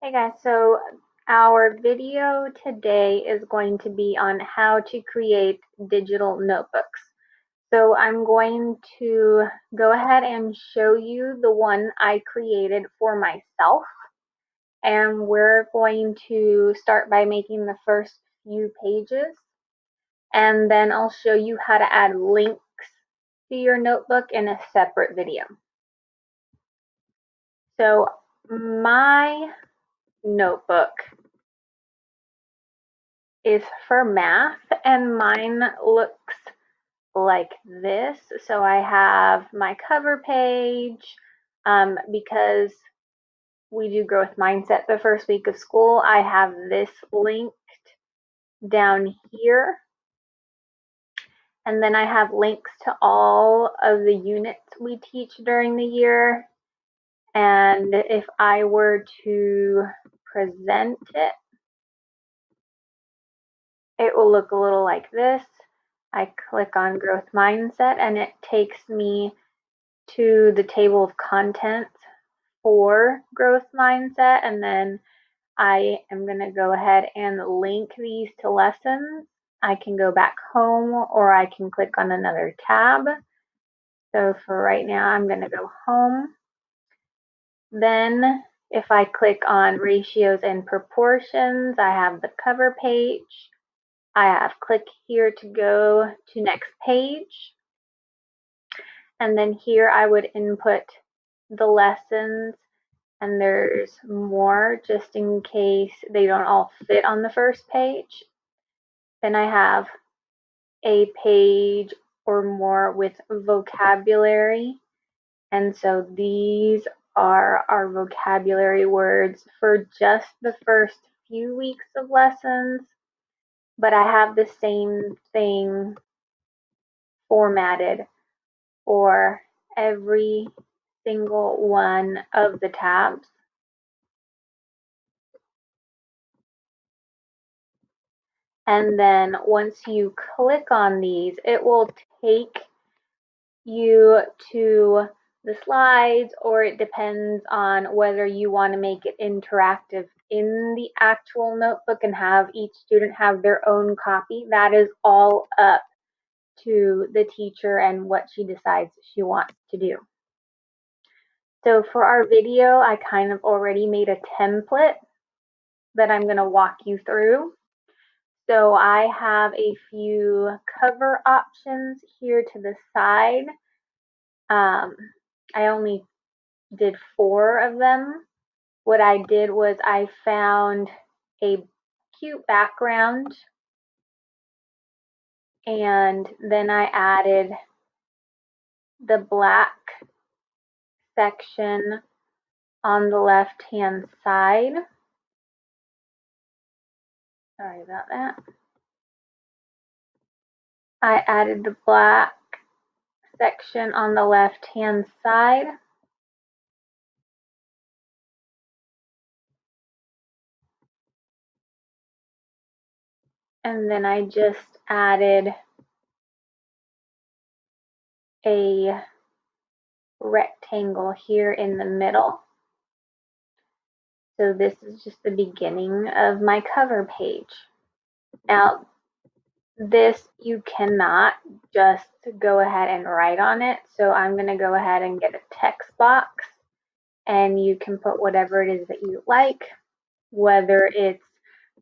Hey guys, so our video today is going to be on how to create digital notebooks. So I'm going to go ahead and show you the one I created for myself. And we're going to start by making the first few pages. And then I'll show you how to add links to your notebook in a separate video. So my notebook is for math, and mine looks like this. So I have my cover page because we do growth mindset the first week of school. I have this linked down here. And then I have links to all of the units we teach during the year. And if I were to present it, it will look a little like this. I click on growth mindset and it takes me to the table of contents for growth mindset. And then I am going to go ahead and link these to lessons. I can go back home or I can click on another tab. So for right now, I'm going to go home. Then if I click on ratios and proportions, I have the cover page. I have click here to go to next page. And then here I would input the lessons, and there's more just in case they don't all fit on the first page. Then I have a page or more with vocabulary. And so these are our vocabulary words for just the first few weeks of lessons. But I have the same thing formatted for every single one of the tabs. And then once you click on these, it will take you to the slides, or it depends on whether you want to make it interactive in the actual notebook and have each student have their own copy. That is all up to the teacher and what she decides she wants to do. So for our video, I kind of already made a template that I'm going to walk you through. So I have a few cover options here to the side. I only did 4 of them. What I did was I found a cute background, and then I added the black section on the left-hand side. Sorry about that. I added the black section on the left-hand side. And then I just added a rectangle here in the middle. So this is just the beginning of my cover page. Now, this you cannot just go ahead and write on it. So I'm going to go ahead and get a text box, and you can put whatever it is that you like, whether it's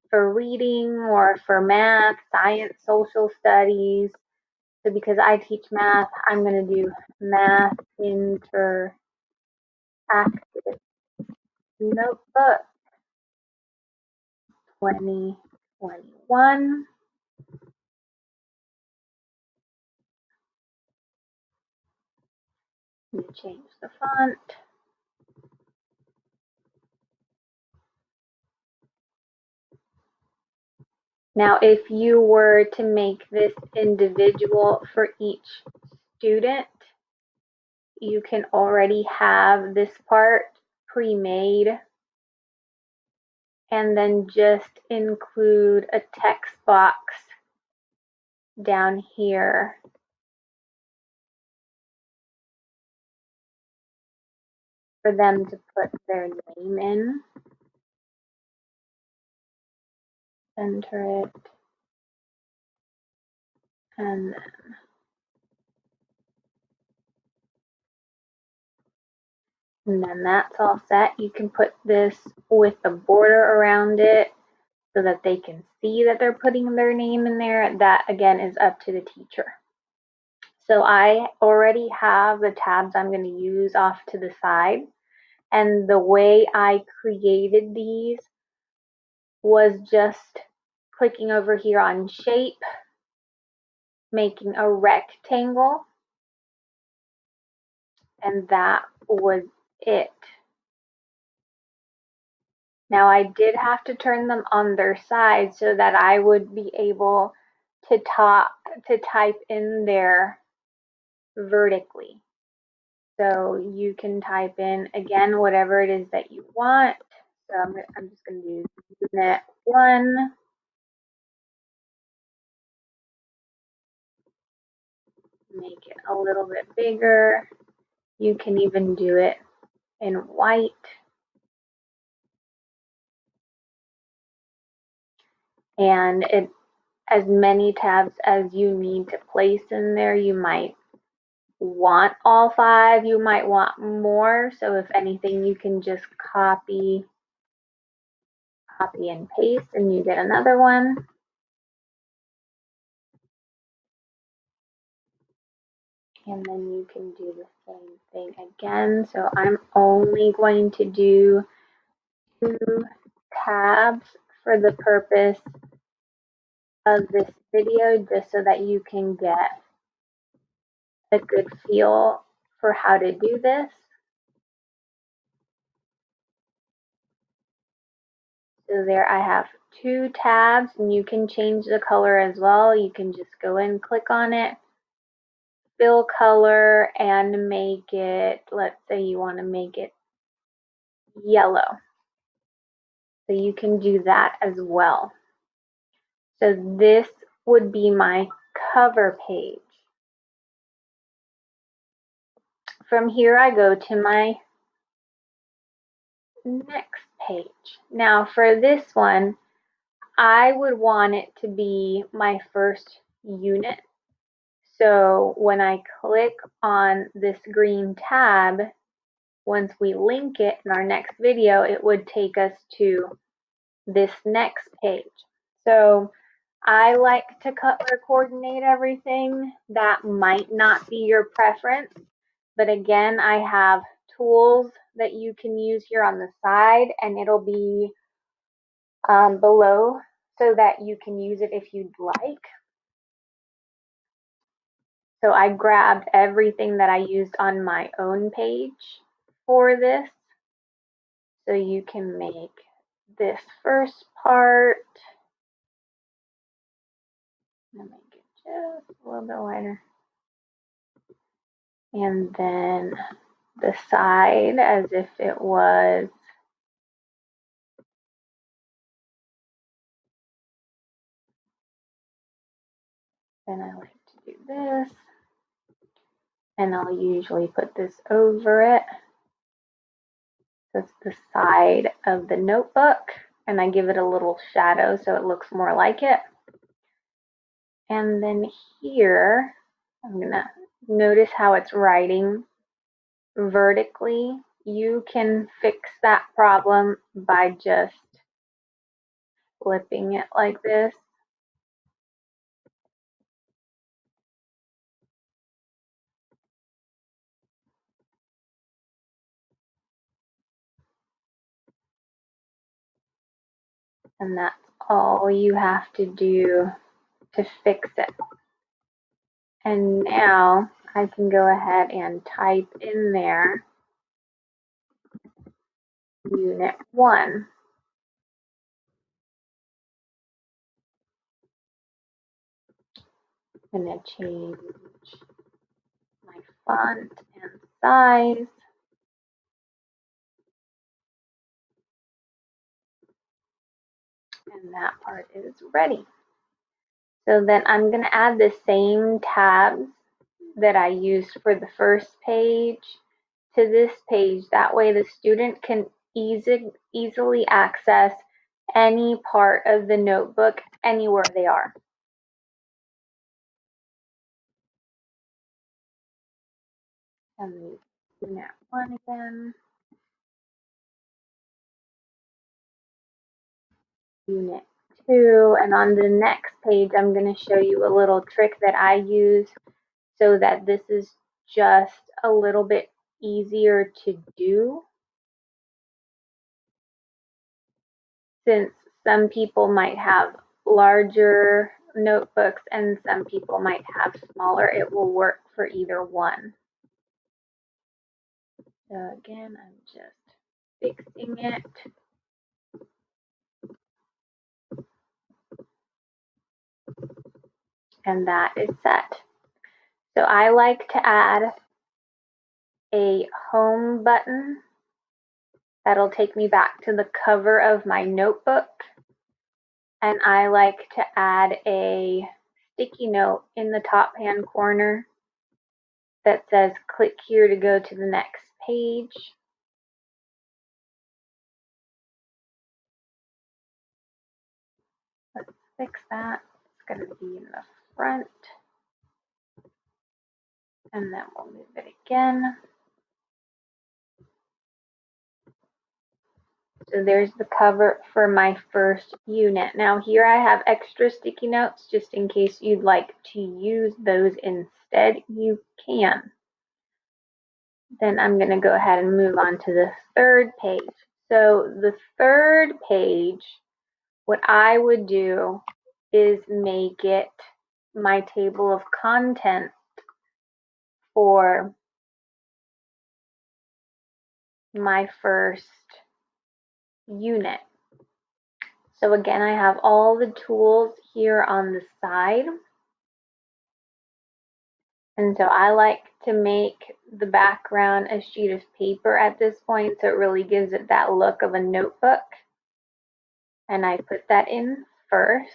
for reading or for math, science, social studies. So because I teach math, I'm going to do math interactive notebook 2021. Let me change the font. Now, if you were to make this individual for each student, you can already have this part pre-made and then just include a text box down here for them to put their name in. center it, and then that's all set. You can put this with the border around it so that they can see that they're putting their name in there. That again is up to the teacher. So I already have the tabs I'm going to use off to the side. And the way I created these was just clicking over here on shape, making a rectangle, and that was it. Now I did have to turn them on their side so that I would be able to type in there vertically. So you can type in again whatever it is that you want. So I'm just going to do Unit 1. Make it a little bit bigger. You can even do it in white. And as many tabs as you need to place in there. You might want all 5, you might want more. So if anything, you can just copy and paste and you get another one. And then you can do the same thing again. So I'm only going to do 2 tabs for the purpose of this video, just so that you can get a good feel for how to do this. So there I have 2 tabs, and you can change the color as well. You can just go in, click on it, fill color, and make it, let's say you want to make it yellow. So you can do that as well. So this would be my cover page. From here I go to my next page. Now for this one, I would want it to be my first unit. So when I click on this green tab, once we link it in our next video, it would take us to this next page. So I like to color coordinate everything. That might not be your preference, but again, I have tools that you can use here on the side, and it'll be below so that you can use it if you'd like. So I grabbed everything that I used on my own page for this. So you can make this first part. I'm gonna make it just a little bit wider. And then the side as if it was then I like to do this, and I'll usually put this over it. That's the side of the notebook, and I give it a little shadow so it looks more like it. And then here, I'm gonna notice how it's writing vertically. You can fix that problem by just flipping it like this. And that's all you have to do to fix it. And now I can go ahead and type in there Unit 1. I'm going to change my font and size. And that part is ready. So then I'm going to add the same tabs that I used for the first page to this page. That way the student can easily access any part of the notebook anywhere they are. And unit 1 again. Unit 2, and on the next page I'm going to show you a little trick that I use so that this is just a little bit easier to do, since some people might have larger notebooks and some people might have smaller. It will work for either one. So again, I'm just fixing it. And that is set. So I like to add a home button. That'll take me back to the cover of my notebook. And I like to add a sticky note in the top hand corner that says click here to go to the next page. Let's fix that. It's going to be in the front. And then we'll move it again. So there's the cover for my first unit. Now here I have extra sticky notes just in case you'd like to use those instead. You can. Then I'm going to go ahead and move on to the third page. So the third page, what I would do is make it my table of contents for my first unit. So again, I have all the tools here on the side. And so I like to make the background a sheet of paper at this point, so it really gives it that look of a notebook. And I put that in first.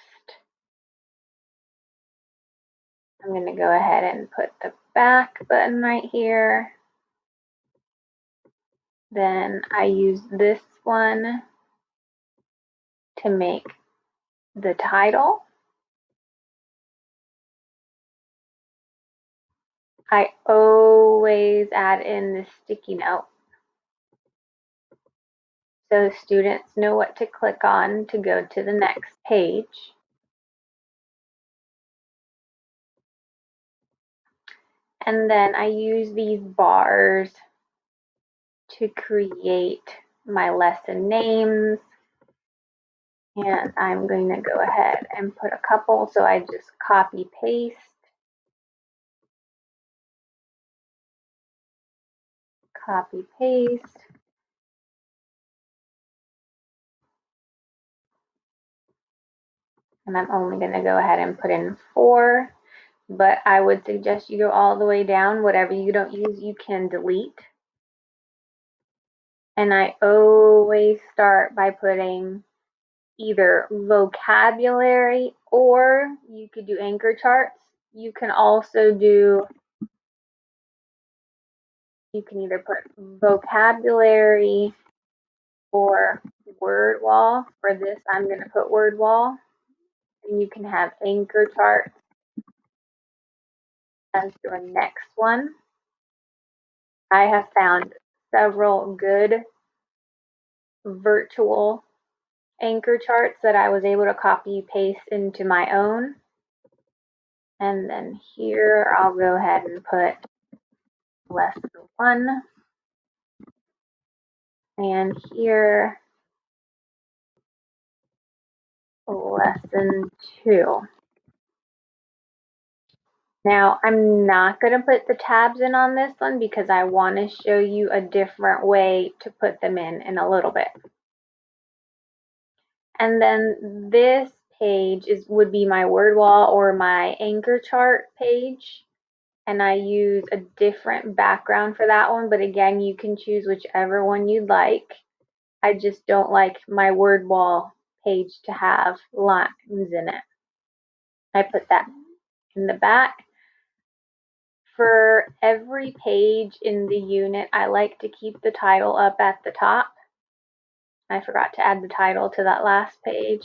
I'm going to go ahead and put the back button right here. Then I use this one to make the title. I always add in the sticky note so students know what to click on to go to the next page. And then I use these bars to create my lesson names. And I'm going to go ahead and put a couple, so I just copy paste. Copy paste. And I'm only going to go ahead and put in 4, but I would suggest you go all the way down. Whatever you don't use, you can delete. And I always start by putting either vocabulary, or you could do anchor charts. You can also do, you can either put vocabulary or word wall. For this, I'm going to put word wall. And you can have anchor charts as your next one. I have found several good virtual anchor charts that I was able to copy paste into my own. And then here I'll go ahead and put lesson 1. And here, lesson 2. Now, I'm not going to put the tabs in on this one because I want to show you a different way to put them in a little bit. And then this page would be my word wall or my anchor chart page. And I use a different background for that one, but again, you can choose whichever one you'd like. I just don't like my word wall page to have lines in it. I put that in the back. For every page in the unit, I like to keep the title up at the top. I forgot to add the title to that last page.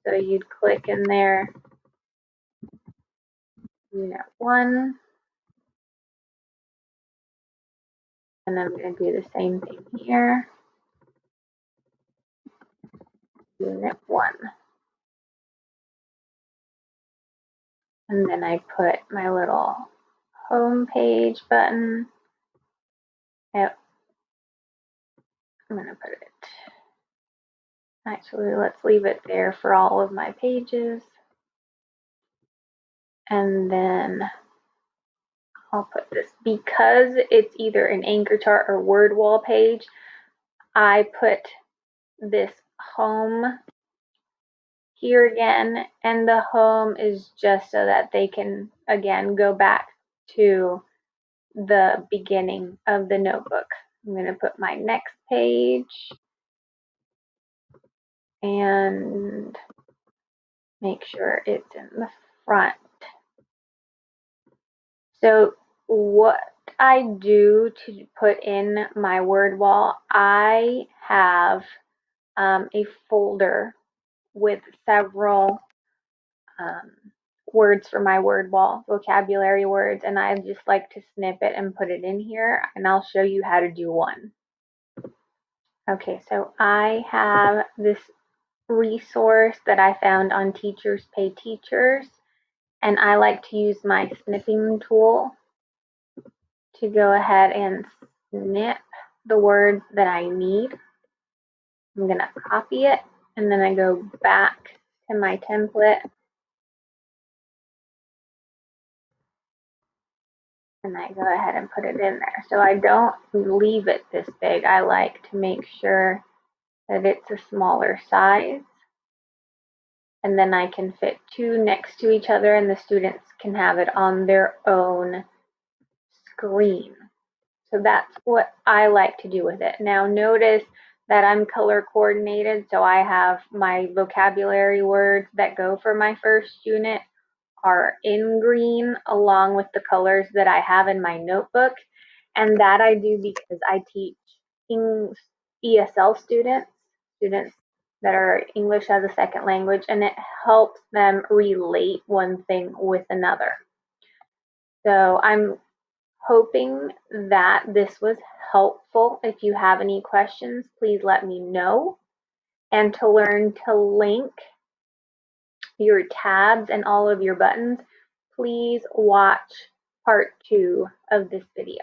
So you'd click in there, Unit 1, and I'm going to do the same thing here, Unit 1. And then I put my little home page button. Yep. I'm going to put it. Actually, let's leave it there for all of my pages. And then I'll put this, because it's either an anchor chart or word wall page, I put this home here again, and the home is just so that they can again go back to the beginning of the notebook. I'm going to put my next page and make sure it's in the front. So what I do to put in my word wall, I have a folder with several words for my word wall, vocabulary words, and I just like to snip it and put it in here, and I'll show you how to do one. Okay, so I have this resource that I found on Teachers Pay Teachers, and I like to use my snipping tool to go ahead and snip the words that I need. I'm going to copy it, and then I go back to my template, and I go ahead and put it in there. So I don't leave it this big. I like to make sure that it's a smaller size, and then I can fit two next to each other, and the students can have it on their own screen. So that's what I like to do with it. Now notice that I'm color coordinated, so I have my vocabulary words that go for my first unit are in green along with the colors that I have in my notebook. And that I do because I teach ESL students that are English as a second language, and it helps them relate one thing with another. So I'm hoping that this was helpful. If you have any questions, please let me know. And to learn to link your tabs and all of your buttons, please watch part 2 of this video.